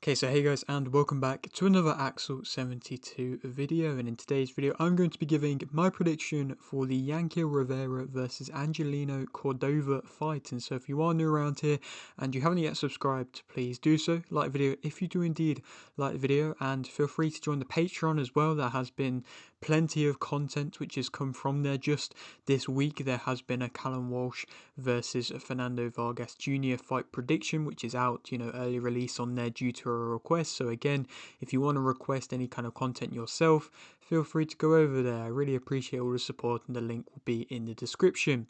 Okay, so hey guys, and welcome back to another Axel 72 video, and in today's video I'm going to be giving my prediction for the Yankiel Rivera versus Angelino Cordova fight. And so if you are new around here and you haven't yet subscribed, please do so, like the video if you do indeed like the video, and feel free to join the Patreon as well. There has been plenty of content which has come from there. Just this week there has been a Callum Walsh versus Fernando Vargas Jr. fight prediction, which is out, early release on there due to a request. So again, if you want to request any kind of content yourself, feel free to go over there. I really appreciate all the support, and the link will be in the description.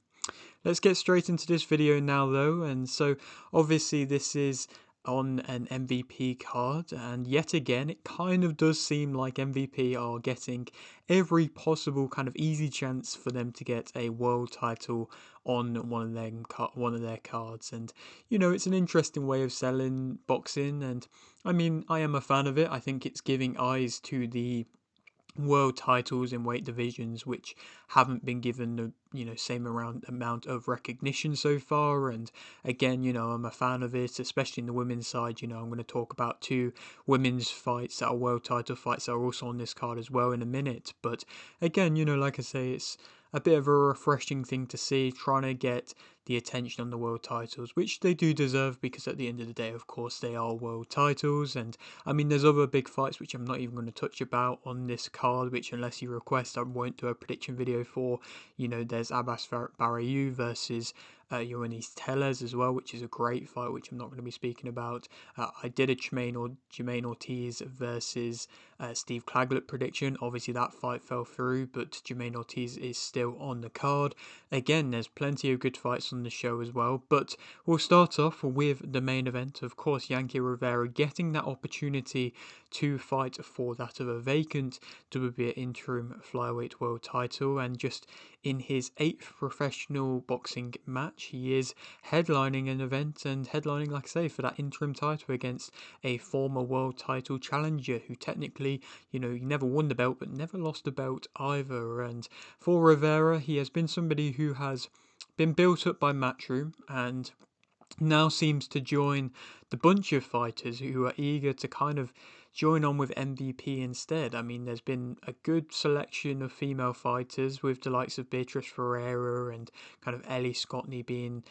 Let's get straight into this video now though. And so obviously this is on an MVP card, and yet again it kind of does seem like MVP are getting every possible kind of easy chance for them to get a world title on one of their cards. And it's an interesting way of selling boxing, and I mean, I am a fan of it. I think it's giving eyes to the world titles in weight divisions which haven't been given the same amount of recognition so far. And again, I'm a fan of it, especially in the women's side. I'm going to talk about two women's fights that are world title fights that are also on this card as well in a minute. But again, like I say, it's a bit of a refreshing thing to see, trying to get the attention on the world titles, which they do deserve, because at the end of the day, of course, they are world titles. And I mean, there's other big fights which I'm not even going to touch about on this card, which unless you request, I won't do a prediction video for. There's Abbas Barayu versus Ioannis Tellez as well, which is a great fight, which I'm not going to be speaking about. I did a Jermaine Ortiz versus Steve Claglett prediction. Obviously, that fight fell through, but Jermaine Ortiz is still on the card. Again, there's plenty of good fights on the show as well, but we'll start off with the main event. Of course, Yankiel Rivera getting that opportunity to fight for that of a vacant WBA interim flyweight world title, and just in his 8th professional boxing match, he is headlining an event, and headlining, like I say, for that interim title against a former world title challenger who technically, he never won the belt but never lost the belt either. And for Rivera, he has been somebody who has been built up by Matchroom and now seems to join the bunch of fighters who are eager to kind of join on with MVP instead. I mean, there's been a good selection of female fighters, with the likes of Beatrice Ferreira and kind of Ellie Scottney being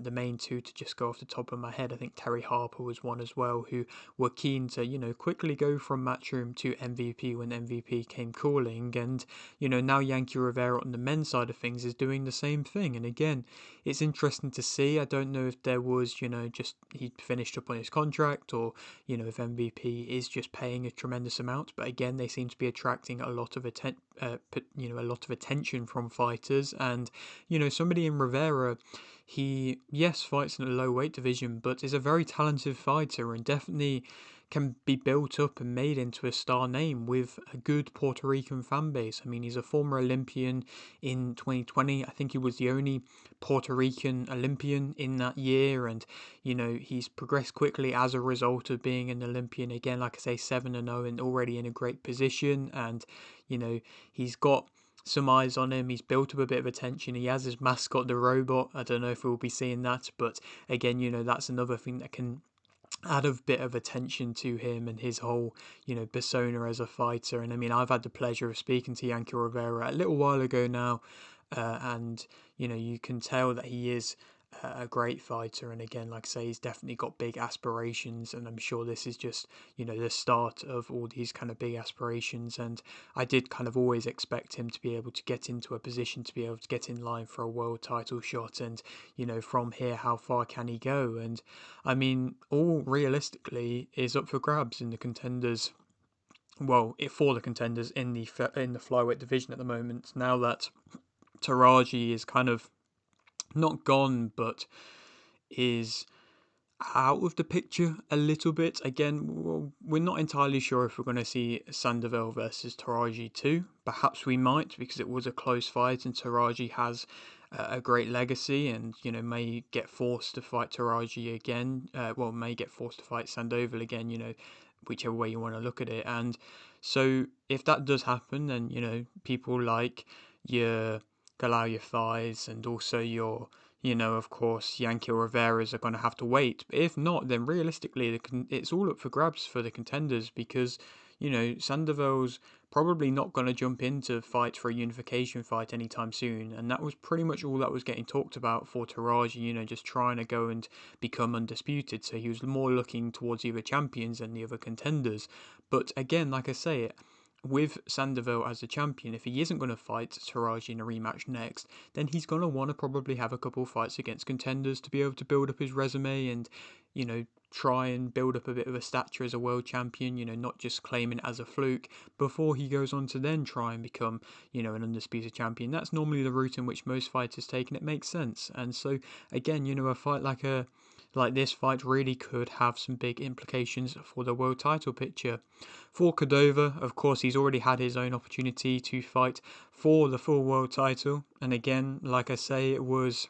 the main two to just go off the top of my head. I think Terry Harper was one as well, who were keen to, quickly go from Matchroom to MVP when MVP came calling. And, now Yankiel Rivera on the men's side of things is doing the same thing. And again, it's interesting to see. I don't know if there was, just he finished up on his contract, or, if MVP is just paying a tremendous amount. But again, they seem to be attracting a lot of attention from fighters. And somebody in Rivera, he fights in a low weight division, but is a very talented fighter and definitely can be built up and made into a star name with a good Puerto Rican fan base. I mean, he's a former Olympian in 2020. I think he was the only Puerto Rican Olympian in that year, and he's progressed quickly as a result of being an Olympian. Again, like I say, 7-0 and already in a great position. And he's got some eyes on him. He's built up a bit of attention. He has his mascot, the robot. I don't know if we'll be seeing that, but again, that's another thing that can add a bit of attention to him and his whole, persona as a fighter. And I mean, I've had the pleasure of speaking to Yankiel Rivera a little while ago now, and you can tell that he is a great fighter. And again, like I say, he's definitely got big aspirations, and I'm sure this is just the start of all these kind of big aspirations. And I did kind of always expect him to be able to get into a position to be able to get in line for a world title shot. And from here, how far can he go? And I mean, all realistically is up for grabs in the contenders. Well, for the contenders in the flyweight division at the moment, now that Teraji is kind of not gone, but is out of the picture a little bit. Again, we're not entirely sure if we're going to see Sandoval versus Teraji 2. Perhaps we might, because it was a close fight and Teraji has a great legacy, and may get forced to fight Teraji again. May get forced to fight Sandoval again, whichever way you want to look at it. And so if that does happen, then people like your Galayo Thighs and also your of course, Yankiel Rivera's are going to have to wait. But if not, then realistically, it's all up for grabs for the contenders because, Sandoval's probably not going to jump into fight for a unification fight anytime soon. And that was pretty much all that was getting talked about for Teraji, just trying to go and become undisputed. So he was more looking towards the other champions and the other contenders. But again, like I say, with Sandoval as the champion, if he isn't going to fight Teraji in a rematch next, then he's going to want to probably have a couple of fights against contenders to be able to build up his resume and, try and build up a bit of a stature as a world champion, not just claiming it as a fluke before he goes on to then try and become, an undisputed champion. That's normally the route in which most fighters take, and it makes sense. And so, again, a fight like this fight really could have some big implications for the world title picture. For Cordova, of course, he's already had his own opportunity to fight for the full world title. And again, like I say, it was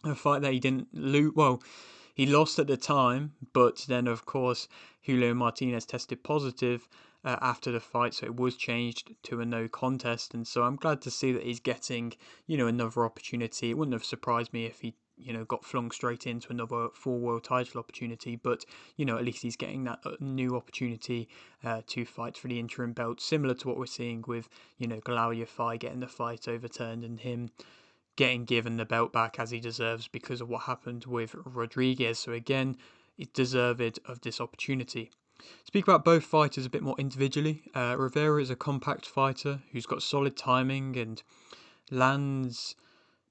a fight that he didn't lose. Well, he lost at the time, but then, of course, Julio Martinez tested positive after the fight, so it was changed to a no contest. And so I'm glad to see that he's getting, another opportunity. It wouldn't have surprised me if he got flung straight into another full world title opportunity, but, at least he's getting that new opportunity to fight for the interim belt, similar to what we're seeing with, Galao Yafai getting the fight overturned and him getting given the belt back as he deserves because of what happened with Rodriguez. So again, it's deserved of this opportunity. Speak about both fighters a bit more individually. Rivera is a compact fighter who's got solid timing and lands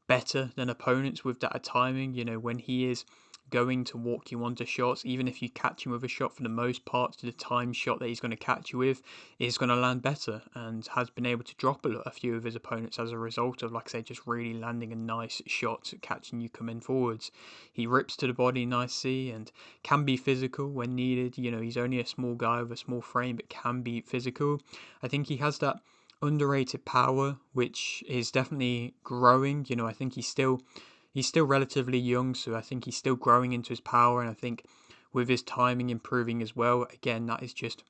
better than opponents with that timing. When he is going to walk you onto shots, even if you catch him with a shot, for the most part, the time shot that he's going to catch you with is going to land better, and has been able to drop a few of his opponents as a result of, like I say, just really landing a nice shot, catching you coming forwards. He rips to the body nicely and can be physical when needed. He's only a small guy with a small frame, but can be physical. I think he has that underrated power, which is definitely growing. I think he's still relatively young, so I think he's still growing into his power, and I think with his timing improving as well, again, that is just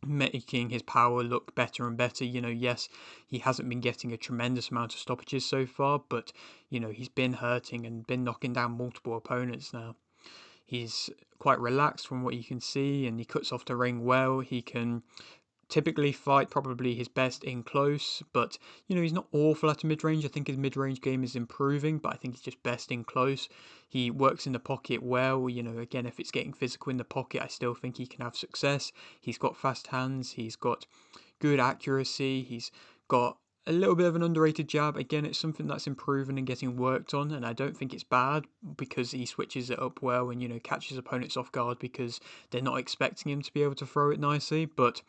making his power look better and better. Yes, he hasn't been getting a tremendous amount of stoppages so far, but he's been hurting and been knocking down multiple opponents now. He's quite relaxed from what you can see, and he cuts off the ring well. He can typically fight probably his best in close, but he's not awful at a mid-range. I think his mid-range game is improving, but I think he's just best in close. He works in the pocket well. Again, if it's getting physical in the pocket, I still think he can have success. He's got fast hands, he's got good accuracy, he's got a little bit of an underrated jab. Again, it's something that's improving and getting worked on, and I don't think it's bad because he switches it up well and catches opponents off guard because they're not expecting him to be able to throw it nicely. But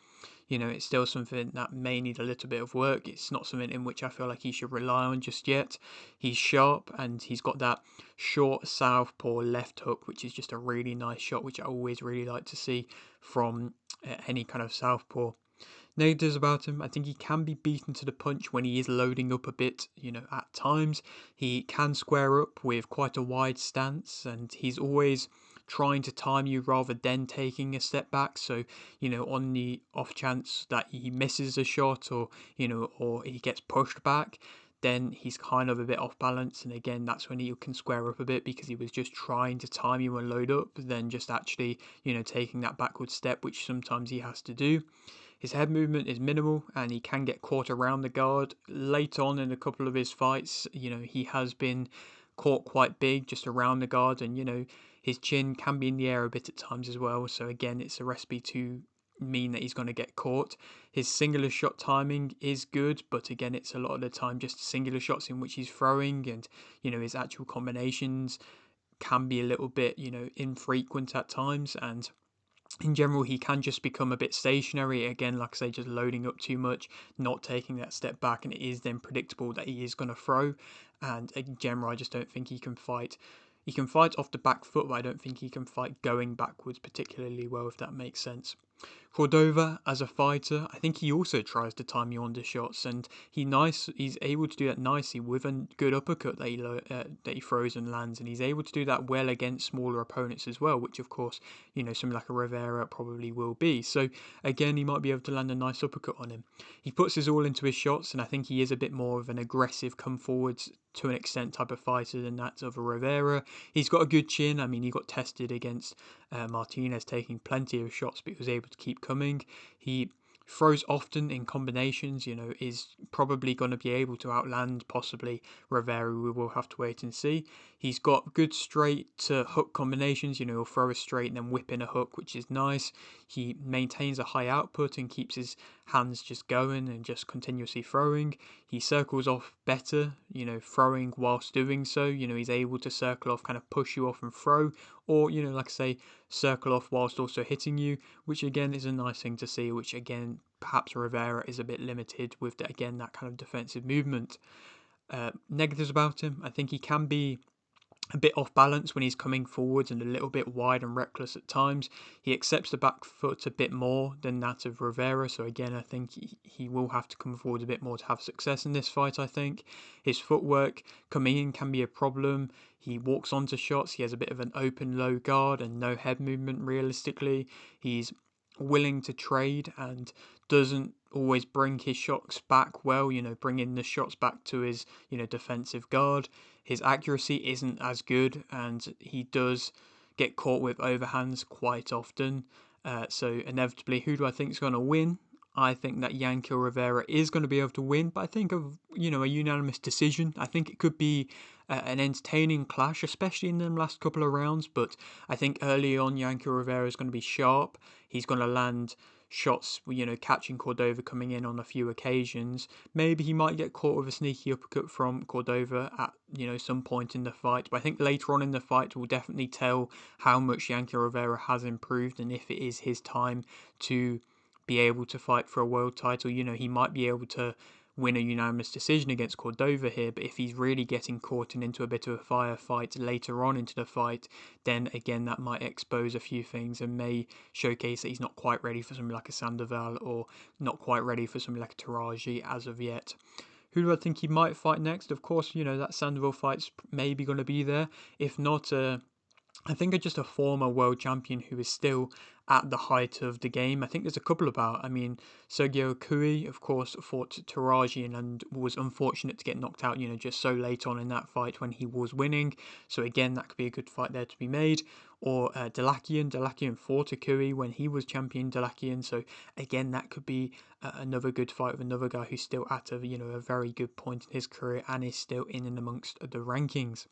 it's still something that may need a little bit of work. It's not something in which I feel like he should rely on just yet. He's sharp and he's got that short southpaw left hook, which is just a really nice shot, which I always really like to see from any kind of southpaw. Negatives about him, I think he can be beaten to the punch when he is loading up a bit, at times. He can square up with quite a wide stance, and he's always trying to time you rather than taking a step back. So, on the off chance that he misses a shot or he gets pushed back, then he's kind of a bit off balance. And again, that's when he can square up a bit because he was just trying to time you and load up, then just actually, taking that backward step, which sometimes he has to do. His head movement is minimal and he can get caught around the guard. Late on in a couple of his fights, he has been caught quite big just around the guard, and his chin can be in the air a bit at times as well. So again, it's a recipe to mean that he's going to get caught. His singular shot timing is good, but again, it's a lot of the time just singular shots in which he's throwing, and his actual combinations can be a little bit infrequent at times, and in general, he can just become a bit stationary. Again, like I say, just loading up too much, not taking that step back, and it is then predictable that he is going to throw. And in general, I just don't think he can fight. He can fight off the back foot, but I don't think he can fight going backwards particularly well, if that makes sense. Cordova, as a fighter, I think he also tries to time you on the shots, and he's able to do that nicely with a good uppercut that he throws and lands, and he's able to do that well against smaller opponents as well, which of course, something like a Rivera probably will be. So again, he might be able to land a nice uppercut on him. He puts his all into his shots, and I think he is a bit more of an aggressive, come forwards to an extent type of fighter than that of a Rivera. He's got a good chin. I mean, he got tested against Martinez, taking plenty of shots, but he was able to keep coming. He throws often in combinations, is probably going to be able to outland possibly Rivera. We will have to wait and see. He's got good straight to hook combinations, he'll throw a straight and then whip in a hook, which is nice. He maintains a high output and keeps his hands just going and just continuously throwing. He circles off better, throwing whilst doing so. He's able to circle off, kind of push you off and throw, or, like I say, circle off whilst also hitting you, which again is a nice thing to see, which again, perhaps Rivera is a bit limited with, that kind of defensive movement. Negatives about him, I think he can be a bit off balance when he's coming forwards and a little bit wide and reckless at times. He accepts the back foot a bit more than that of Rivera, so again I think he will have to come forward a bit more to have success in this fight. I think his footwork coming in can be a problem. He walks onto shots, he has a bit of an open low guard and no head movement realistically. He's willing to trade and doesn't always bring his shots back well, bringing the shots back to his, defensive guard. His accuracy isn't as good, and he does get caught with overhands quite often. So inevitably, who do I think is going to win? I think that Yankiel Rivera is going to be able to win, but I think of a unanimous decision. I think it could be an entertaining clash, especially in the last couple of rounds. But I think early on, Yankiel Rivera is going to be sharp. He's going to land shots, catching Cordova coming in on a few occasions. Maybe he might get caught with a sneaky uppercut from Cordova at, some point in the fight. But I think later on in the fight will definitely tell how much Yankiel Rivera has improved and if it is his time to be able to fight for a world title. He might be able to win a unanimous decision against Cordova here, but if he's really getting caught into a bit of a firefight later on into the fight, then again that might expose a few things and may showcase that he's not quite ready for something like a Sandoval or not quite ready for something like a Teraji as of yet. Who do I think he might fight next? Of course, that Sandoval fight's maybe going to be there. If not, I think just a former world champion who is still at the height of the game. I think there's a couple about. I mean, Sergio Kui, of course, fought Teraji and was unfortunate to get knocked out, just so late on in that fight when he was winning. So again, that could be a good fight there to be made. Or Delakian. Delakian fought a Kui when he was champion Delakian. So again, that could be another good fight with another guy who's still at a very good point in his career and is still in and amongst the rankings.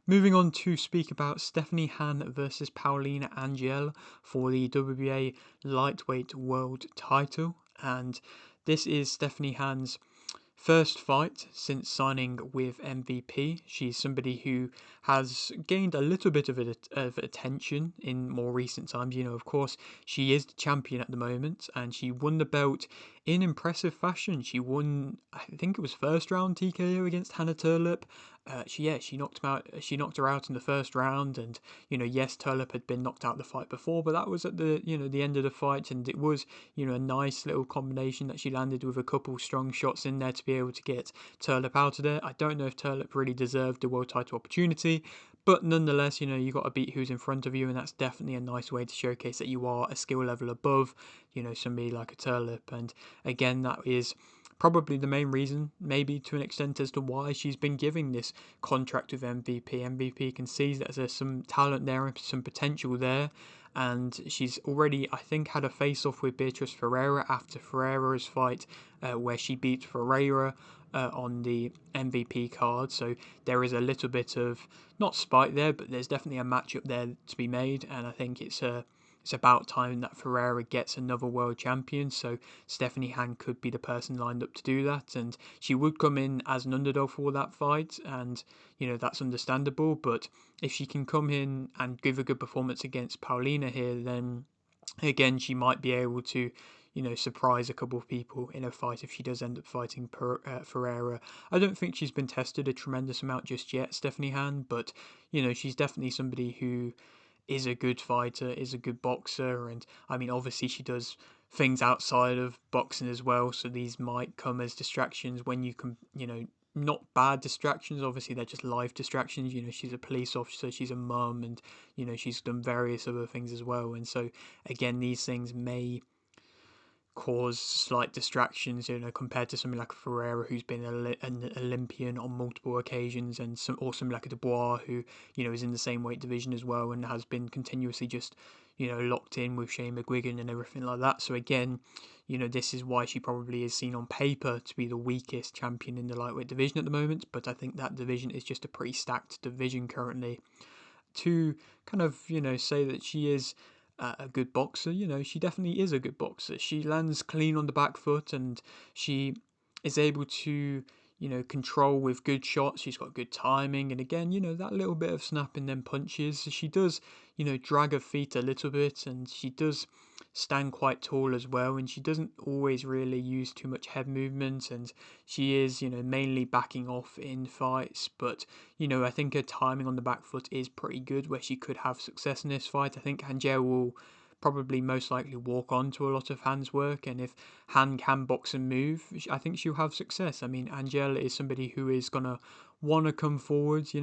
Moving on to speak about Stephanie Han versus Paulina Angel for the WBA lightweight world title. And this is Stephanie Han's first fight since signing with MVP. She's somebody who has gained a little bit of attention in more recent times. Of course, she is the champion at the moment, and she won the belt in impressive fashion. She won, I think it was first round TKO against Hannah Turlip. She knocked him out. She knocked her out in the first round, and yes, Turlip had been knocked out the fight before, but that was at the the end of the fight, and it was a nice little combination that she landed with a couple strong shots in there to be able to get Turlip out of there. I don't know if Turlip really deserved the world title opportunity, but nonetheless, you got to beat who's in front of you, and that's definitely a nice way to showcase that you are a skill level above, somebody like a Turlip. And again, that is probably the main reason, maybe to an extent, as to why she's been giving this contract with MVP. MVP can see that there's some talent there and some potential there, and she's already, I think, had a face-off with Beatrice Ferreira after Ferreira's fight, where she beat Ferreira on the MVP card. So there is a little bit of, not spite there, but there's definitely a matchup there to be made, and I think it's about time that Ferreira gets another world champion. So Stephanie Han could be the person lined up to do that, and she would come in as an underdog for that fight, and that's understandable. But if she can come in and give a good performance against Paulina here, then again she might be able to surprise a couple of people in a fight if she does end up fighting Ferreira. I don't think she's been tested a tremendous amount just yet, Stephanie Han, but she's definitely somebody who is a good fighter, is a good boxer, and I mean, obviously she does things outside of boxing as well, so these might come as distractions when you can, not bad distractions. Obviously, they're just life distractions. She's a police officer, she's a mum, and she's done various other things as well. And so, again, these things may cause slight distractions, compared to something like a Ferreira who's been an Olympian on multiple occasions, and or something like a Dubois who, is in the same weight division as well and has been continuously just, locked in with Shane McGuigan and everything like that. So again, this is why she probably is seen on paper to be the weakest champion in the lightweight division at the moment. But I think that division is just a pretty stacked division currently. To kind of, say that she is a good boxer, she definitely is a good boxer. She lands clean on the back foot and she is able to, control with good shots. She's got good timing. And again, that little bit of snap in them punches. She does, drag her feet a little bit and she does stand quite tall as well, and she doesn't always really use too much head movement, and she is, mainly backing off in fights. But I think her timing on the back foot is pretty good, where she could have success in this fight. I think Angel will probably most likely walk on to a lot of Han's work, and if Han can box and move, I think she'll have success. I mean, Angel is somebody who is gonna want to come forwards,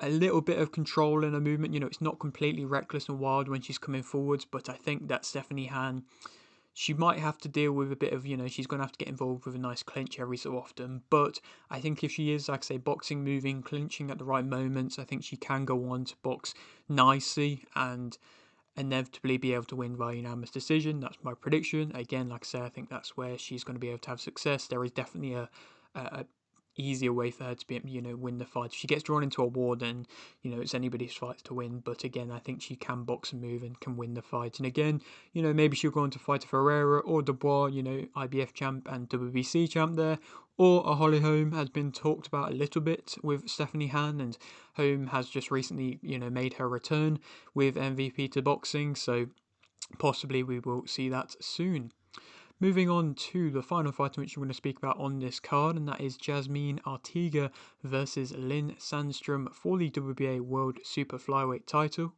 a little bit of control in her movement. It's not completely reckless and wild when she's coming forwards, but I think that Stephanie Han, she might have to deal with a bit of, she's going to have to get involved with a nice clinch every so often. But I think if she is, like I say, boxing, moving, clinching at the right moments, I think she can go on to box nicely and inevitably be able to win by unanimous decision. That's my prediction. Again, like I say, I think that's where she's going to be able to have success. There is definitely a easier way for her to be, win the fight. If she gets drawn into a war, then, it's anybody's fight to win. But again, I think she can box and move and can win the fight. And again, maybe she'll go on to fight a Ferreira or Dubois, IBF champ and WBC champ there. Or a Holly Holm has been talked about a little bit with Stephanie Han, and Holm has just recently, made her return with MVP to boxing. So possibly we will see that soon. Moving on to the final fight in which we're going to speak about on this card, and that is Jasmine Artega versus Linn Sandstrom for the WBA World Super Flyweight title.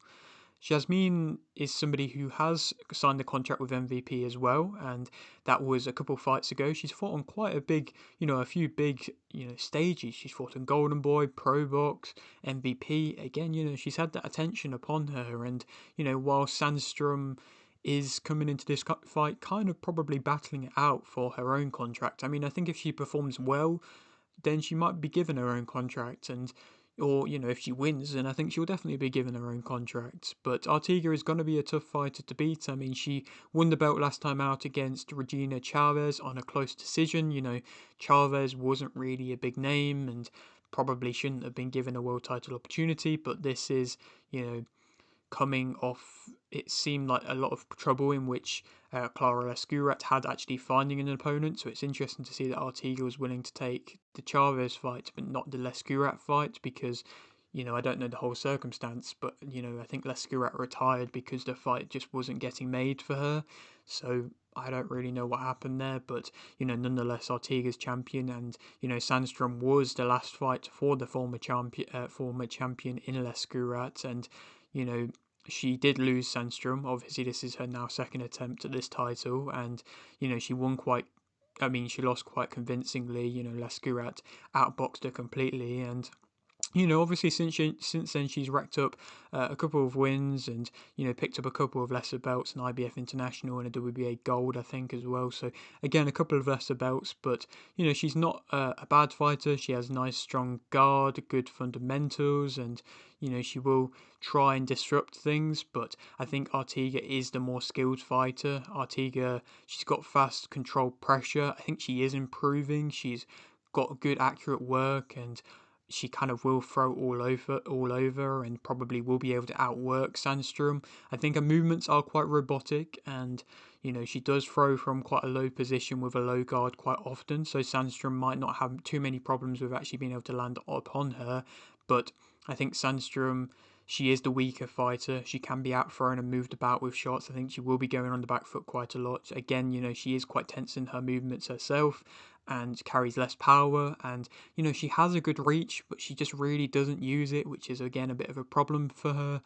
Jasmine is somebody who has signed the contract with MVP as well, and that was a couple of fights ago. She's fought on quite a big, a few big, stages. She's fought on Golden Boy, Pro Box, MVP. Again, she's had that attention upon her, and, while Sandstrom is coming into this fight kind of probably battling it out for her own contract. I mean, I think if she performs well, then she might be given her own contract, and or if she wins, then I think she'll definitely be given her own contract. But Artega is going to be a tough fighter to beat. I mean, she won the belt last time out against Regina Chavez on a close decision. Chavez wasn't really a big name and probably shouldn't have been given a world title opportunity, but this is, coming off, it seemed like a lot of trouble in which Clara Lescurat had actually finding an opponent. So it's interesting to see that Artega was willing to take the Chavez fight, but not the Lescurat fight, because, I don't know the whole circumstance, but, I think Lescurat retired because the fight just wasn't getting made for her. So I don't really know what happened there, but, nonetheless, Artega's champion, and, Sandstrom was the last fight for the former champion in Lescurat, and, she did lose Sandstrom. Obviously, this is her now second attempt at this title, and, she won quite, she lost quite convincingly. Lescurat outboxed her completely, and, obviously since then she's racked up a couple of wins and, picked up a couple of lesser belts, an IBF International and a WBA Gold, I think, as well. So, again, a couple of lesser belts, but, she's not a bad fighter. She has nice, strong guard, good fundamentals, and, she will try and disrupt things, but I think Artega is the more skilled fighter. Artega, she's got fast, controlled pressure. I think she is improving. She's got good, accurate work, and she kind of will throw all over, and probably will be able to outwork Sandstrom. I think her movements are quite robotic, and, she does throw from quite a low position with a low guard quite often, so Sandstrom might not have too many problems with actually being able to land upon her. But I think Sandstrom, she is the weaker fighter. She can be outthrown and moved about with shots. I think she will be going on the back foot quite a lot. Again, she is quite tense in her movements herself and carries less power, and, she has a good reach, but she just really doesn't use it, which is, again, a bit of a problem for her.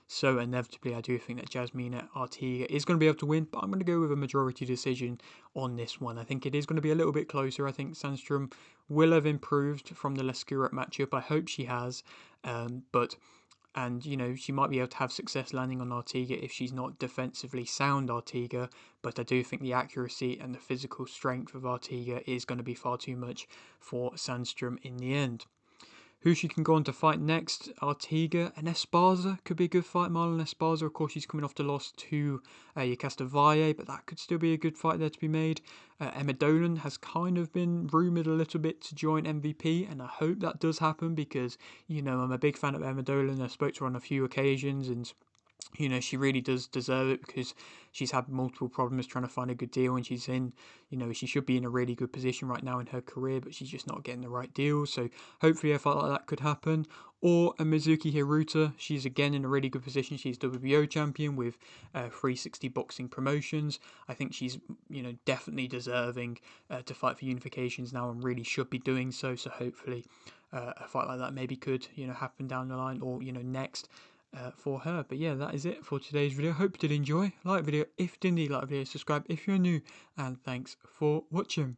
So inevitably, I do think that Jasmine Artega is going to be able to win, but I'm going to go with a majority decision on this one. I think it is going to be a little bit closer. I think Sandstrom will have improved from the Lescurat matchup. I hope she has, and she might be able to have success landing on Artega if she's not defensively sound Artega, but I do think the accuracy and the physical strength of Artega is going to be far too much for Sandstrom in the end. Who she can go on to fight next, Artega and Esparza could be a good fight. Marlon Esparza, of course, she's coming off the loss to Yacasta Valle, but that could still be a good fight there to be made. Emma Dolan has kind of been rumoured a little bit to join MVP, and I hope that does happen because, I'm a big fan of Emma Dolan. I spoke to her on a few occasions, and she really does deserve it because she's had multiple problems trying to find a good deal, and she's in, she should be in a really good position right now in her career, but she's just not getting the right deal. So hopefully a fight like that could happen. Or a Mizuki Hiruta, she's again in a really good position. She's WBO champion with 360 boxing promotions. I think she's, definitely deserving to fight for unifications now and really should be doing so. So hopefully a fight like that maybe could, happen down the line or, next. For her. But yeah, that is it for today's video. Hope you did enjoy. Like the video if you did, like the video, subscribe if you're new, and thanks for watching.